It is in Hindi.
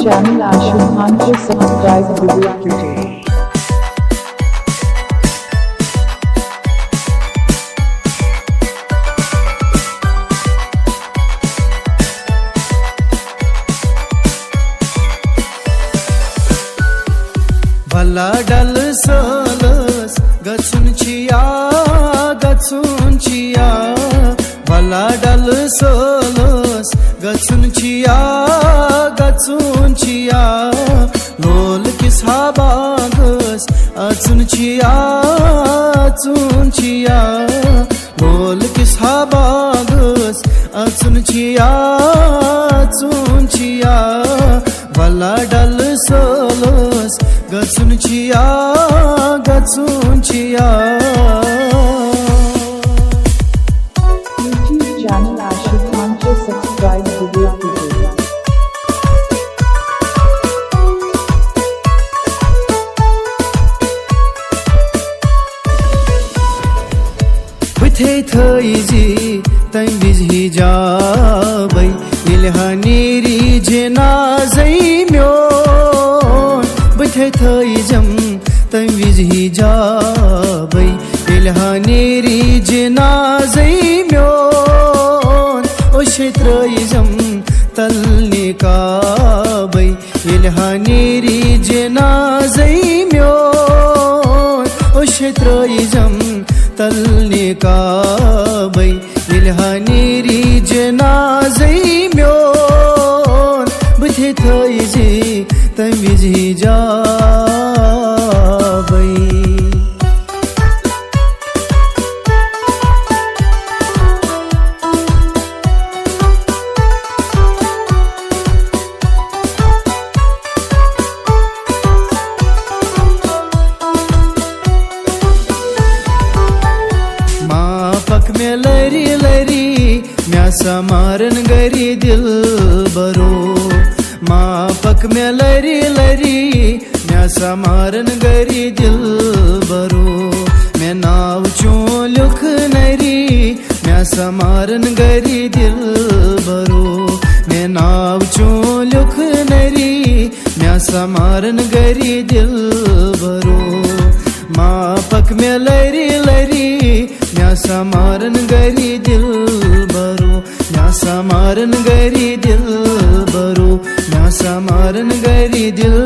channel Ashu Khan को सब्सक्राइब जरूर कीजिए। भला डल सोलस गचुन छिया भला डल सोलस गचुन छिया लोल किस हाबागस अचुन छिया लोल किस हाबागस अचुन छिया भला डल सोलस गचुन छिया यूट्यूब चैनल आशु खान को सब्सक्राइब जरूर कीजिए। बुथे थईजी तम बिजही जाबै इल्हानीरी जेनाजै म्योन बुथे थईजम तम बिजही जाबै इल्हानीरी जेनाजै म्योन ओ क्षेत्रइजम तलने काबै इल्हानीरी जेनाजै म्योन ओ क्षेत्रइजम तलने काबै इल्हानीरी जेनाजै म्योन बुथे थईजी तम बिजही जाबै। मापक में लरी लरी म्या समारन गरी दिल बरो मापक में लरी लरी म्या समारन गरी दिल बरो मैं नाव चो लुख नरी म्या समारन गरी दिल बरो मैं नाव चो लुख नरी म्या समारन गरी दिल बरो मापक में लरी लरी म्या समारन गरी दिल बरो म्या समारन गरी दिल बरो म्या समारन गरी दिल